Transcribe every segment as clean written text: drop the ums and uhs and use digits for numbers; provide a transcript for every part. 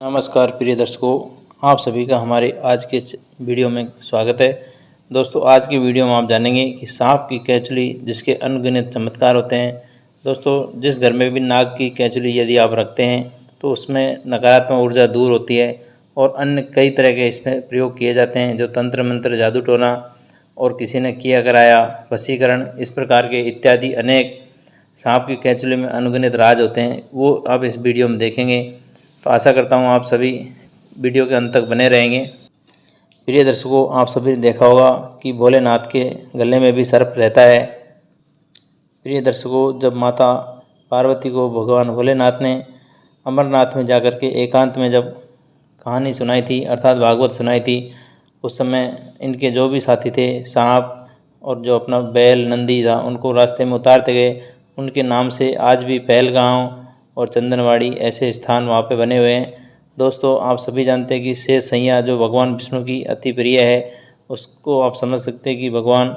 नमस्कार प्रिय दर्शकों, आप सभी का हमारे आज के वीडियो में स्वागत है। दोस्तों, आज की वीडियो में आप जानेंगे कि सांप की कैंचुली जिसके अनगिनत चमत्कार होते हैं। दोस्तों, जिस घर में भी नाग की कैंचुली यदि आप रखते हैं तो उसमें नकारात्मक ऊर्जा दूर होती है और अन्य कई तरह के इसमें प्रयोग किए जाते हैं, जो तंत्र मंत्र, जादू टोना और किसी ने किया कराया, वशीकरण, इस प्रकार के इत्यादि अनेक सांप की कैंचुली में अनगिनत राज होते हैं। वो आप इस वीडियो में देखेंगे, तो आशा करता हूँ आप सभी वीडियो के अंत तक बने रहेंगे। प्रिय दर्शकों, आप सभी ने देखा होगा कि भोलेनाथ के गले में भी सर्प रहता है। प्रिय दर्शकों, जब माता पार्वती को भगवान भोलेनाथ ने अमरनाथ में जाकर के एकांत में जब कहानी सुनाई थी, अर्थात भागवत सुनाई थी, उस समय इनके जो भी साथी थे, सांप और जो अपना बैल नंदी था, उनको रास्ते में उतारते गए। उनके नाम से आज भी पहलगांव और चंदनवाड़ी ऐसे स्थान वहाँ पे बने हुए हैं। दोस्तों, आप सभी जानते हैं कि शेष सैया जो भगवान विष्णु की अति प्रिय है, उसको आप समझ सकते हैं कि भगवान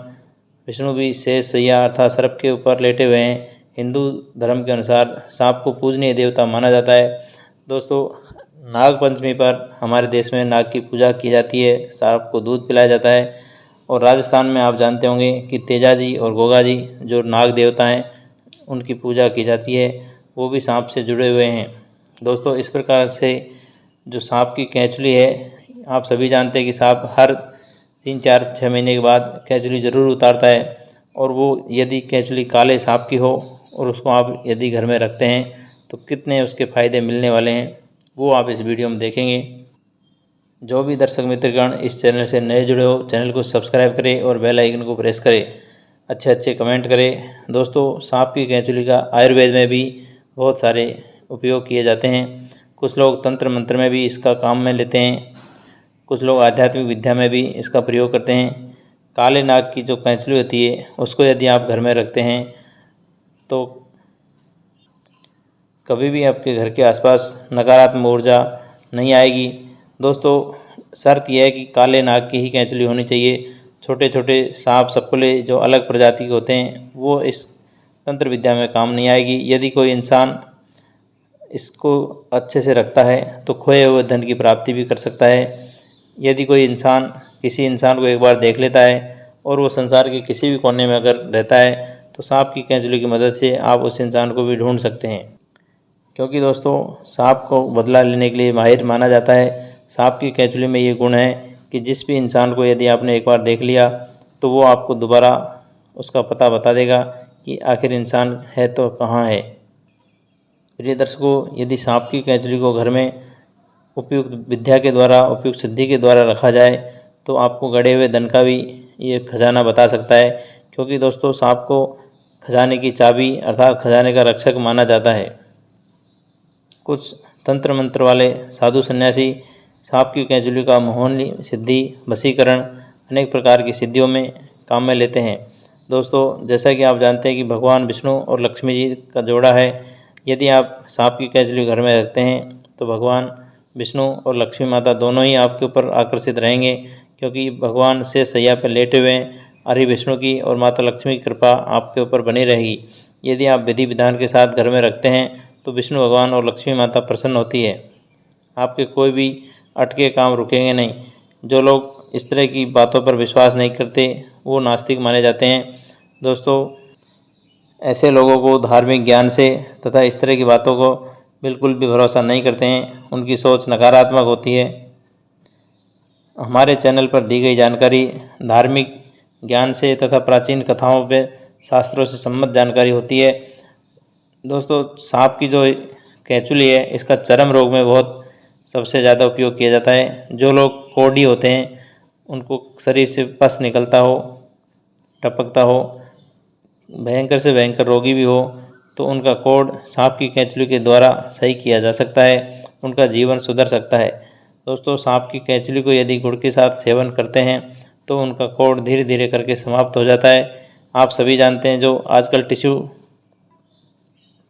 विष्णु भी शेष सैया अर्थात सर्प के ऊपर लेटे हुए हैं। हिंदू धर्म के अनुसार सांप को पूजनीय देवता माना जाता है। दोस्तों, नाग पंचमी पर हमारे देश में नाग की पूजा की जाती है, सांप को दूध पिलाया जाता है। और राजस्थान में आप जानते होंगे कि तेजा जी और गोगा जी जो नाग देवता हैं, उनकी पूजा की जाती है, वो भी सांप से जुड़े हुए हैं। दोस्तों, इस प्रकार से जो सांप की कैंचुली है, आप सभी जानते हैं कि सांप हर 3-4-6 महीने के बाद कैंचुली ज़रूर उतारता है। और वो यदि कैंचुली काले सांप की हो और उसको आप यदि घर में रखते हैं तो कितने उसके फ़ायदे मिलने वाले हैं, वो आप इस वीडियो में देखेंगे। जो भी दर्शक मित्रगण इस चैनल से नए जुड़े हो, चैनल को सब्सक्राइब करें और बेल आइकन को प्रेस करें, अच्छे कमेंट करें। दोस्तों, सांप की कैंचुली का आयुर्वेद में भी बहुत सारे उपयोग किए जाते हैं। कुछ लोग तंत्र मंत्र में भी इसका काम में लेते हैं, कुछ लोग आध्यात्मिक विद्या में भी इसका प्रयोग करते हैं। काले नाग की जो कैंचुली होती है, उसको यदि आप घर में रखते हैं तो कभी भी आपके घर के आसपास नकारात्मक ऊर्जा नहीं आएगी। दोस्तों, शर्त यह है कि काले नाग की ही कैंचुली होनी चाहिए। छोटे छोटे सांप सपुले जो अलग प्रजाति के होते हैं, वो इस तंत्र विद्या में काम नहीं आएगी। यदि कोई इंसान इसको अच्छे से रखता है तो खोए हुए धन की प्राप्ति भी कर सकता है। यदि कोई इंसान किसी इंसान को एक बार देख लेता है और वो संसार के किसी भी कोने में अगर रहता है तो सांप की कैंचुली की मदद से आप उस इंसान को भी ढूंढ सकते हैं। क्योंकि दोस्तों, सांप को बदला लेने के लिए माहिर माना जाता है। सांप की कैंचुली में ये गुण है कि जिस भी इंसान को यदि आपने एक बार देख लिया तो वो आपको दोबारा उसका पता बता देगा कि आखिर इंसान है तो कहाँ है। प्रिय दर्शकों, यदि सांप की कैंचुली को घर में उपयुक्त विद्या के द्वारा, उपयुक्त सिद्धि के द्वारा रखा जाए तो आपको गड़े हुए धन का भी ये खजाना बता सकता है। क्योंकि दोस्तों, सांप को खजाने की चाबी अर्थात खजाने का रक्षक माना जाता है। कुछ तंत्र मंत्र वाले साधु सन्यासी सांप की कैंचुली का मोहनी सिद्धि, वशीकरण, अनेक प्रकार की सिद्धियों में काम में लेते हैं। दोस्तों, जैसा कि आप जानते हैं कि भगवान विष्णु और लक्ष्मी जी का जोड़ा है। यदि आप सांप की कैंचुली घर में रखते हैं तो भगवान विष्णु और लक्ष्मी माता दोनों ही आपके ऊपर आकर्षित रहेंगे, क्योंकि भगवान से सैया पर लेटे हुए हरि विष्णु की और माता लक्ष्मी की कृपा आपके ऊपर बनी रहेगी। यदि आप विधि विधान के साथ घर में रखते हैं तो विष्णु भगवान और लक्ष्मी माता प्रसन्न होती है। आपके कोई भी अटके काम रुकेंगे नहीं। जो लोग इस तरह की बातों पर विश्वास नहीं करते वो नास्तिक माने जाते हैं। दोस्तों, ऐसे लोगों को धार्मिक ज्ञान से तथा इस तरह की बातों को बिल्कुल भी भरोसा नहीं करते हैं। उनकी सोच नकारात्मक होती है। हमारे चैनल पर दी गई जानकारी धार्मिक ज्ञान से तथा प्राचीन कथाओं पे शास्त्रों से सम्मत जानकारी होती है। दोस्तों, सांप की जो कैंचुली है, इसका चर्म रोग में बहुत सबसे ज़्यादा उपयोग किया जाता है। जो लोग कोढ़ी होते हैं, उनको शरीर से पस निकलता हो, टपकता हो, भयंकर से भयंकर रोगी भी हो, तो उनका कोढ़ सांप की कैंचुली के द्वारा सही किया जा सकता है, उनका जीवन सुधर सकता है। दोस्तों, सांप की कैंचुली को यदि गुड़ के साथ सेवन करते हैं तो उनका कोढ़ धीरे धीरे करके समाप्त हो जाता है। आप सभी जानते हैं जो आजकल टिश्यू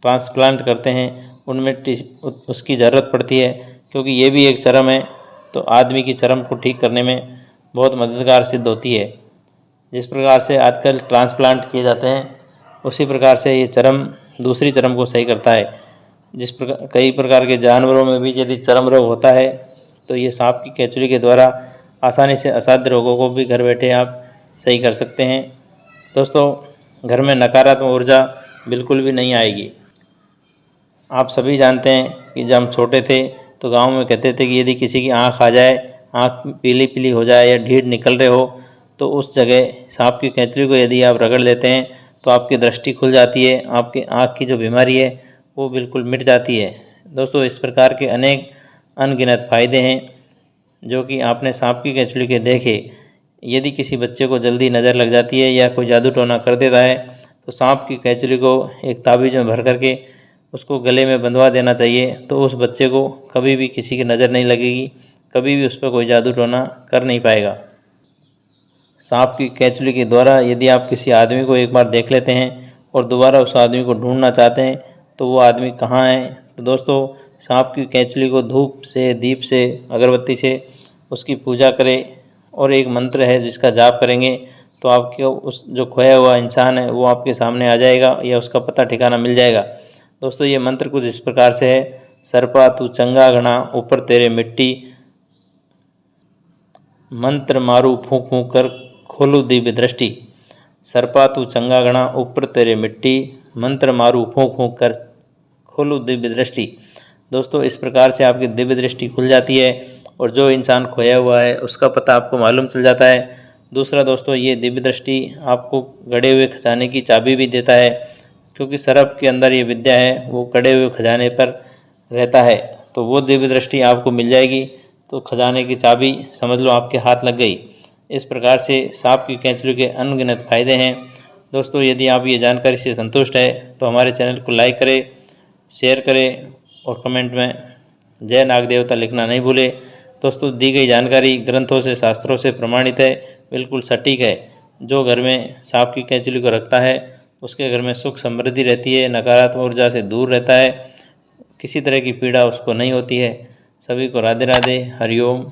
ट्रांसप्लांट करते हैं, उनमें उसकी ज़रूरत पड़ती है, क्योंकि ये भी एक चर्म है, तो आदमी की चर्म को ठीक करने में बहुत मददगार सिद्ध होती है। जिस प्रकार से आजकल ट्रांसप्लांट किए जाते हैं, उसी प्रकार से ये चर्म दूसरी चर्म को सही करता है। जिस प्रकार कई प्रकार के जानवरों में भी यदि चर्म रोग होता है तो ये सांप की केंचुली के द्वारा आसानी से असाध्य रोगों को भी घर बैठे आप सही कर सकते हैं। दोस्तों, घर में नकारात्मक ऊर्जा बिल्कुल भी नहीं आएगी। आप सभी जानते हैं कि जब हम छोटे थे तो गांव में कहते थे कि यदि किसी की आंख आ जाए, आंख पीली पीली हो जाए या ढीड निकल रहे हो, तो उस जगह सांप की केंचुली को यदि आप रगड़ लेते हैं तो आपकी दृष्टि खुल जाती है, आपकी आंख की जो बीमारी है वो बिल्कुल मिट जाती है। दोस्तों, इस प्रकार के अनेक अनगिनत फ़ायदे हैं जो कि आपने सांप की केंचुली के देखे। यदि किसी बच्चे को जल्दी नज़र लग जाती है या कोई जादू टोना कर देता है तो सांप की केंचुली को एक ताबीज़ में भर करके उसको गले में बंधवा देना चाहिए, तो उस बच्चे को कभी भी किसी की नज़र नहीं लगेगी, कभी भी उस पर कोई जादू टोना कर नहीं पाएगा। सांप की केंचुली के द्वारा यदि आप किसी आदमी को एक बार देख लेते हैं और दोबारा उस आदमी को ढूंढना चाहते हैं तो वो आदमी कहाँ है, तो दोस्तों सांप की केंचुली को धूप से, दीप से, अगरबत्ती से उसकी पूजा करें और एक मंत्र है जिसका जाप करेंगे तो आपके उस जो खोया हुआ इंसान है वो आपके सामने आ जाएगा या उसका पता ठिकाना मिल जाएगा। दोस्तों, ये मंत्र कुछ इस प्रकार से है। सर्पा तू चंगा घना ऊपर तेरे मिट्टी, मंत्र मारू फूंक फूंक कर खोलू दिव्य दृष्टि। सर्पा तू चंगा घना ऊपर तेरे मिट्टी, मंत्र मारू फूंक फूंक कर खोलू दिव्य दृष्टि। दोस्तों, इस प्रकार से आपकी दिव्य दृष्टि खुल जाती है और जो इंसान खोया हुआ है उसका पता आपको मालूम चल जाता है। दूसरा दोस्तों, ये दिव्य दृष्टि आपको गड़े हुए खजाने की चाबी भी देता है, क्योंकि सर्प के अंदर ये विद्या है वो गड़े हुए खजाने पर रहता है, तो वो दिव्य दृष्टि आपको मिल जाएगी तो खजाने की चाबी समझ लो आपके हाथ लग गई। इस प्रकार से सांप की केंचुली के अनगिनत फ़ायदे हैं। दोस्तों, यदि आप ये जानकारी से संतुष्ट है तो हमारे चैनल को लाइक करें, शेयर करें और कमेंट में जय नाग देवता लिखना नहीं भूलें। दोस्तों, दी गई जानकारी ग्रंथों से, शास्त्रों से प्रमाणित है, बिल्कुल सटीक है। जो घर में सांप की केंचुली को रखता है उसके घर में सुख समृद्धि रहती है, नकारात्मक ऊर्जा से दूर रहता है, किसी तरह की पीड़ा उसको नहीं होती है। सभी को राधे राधे, हरिओम।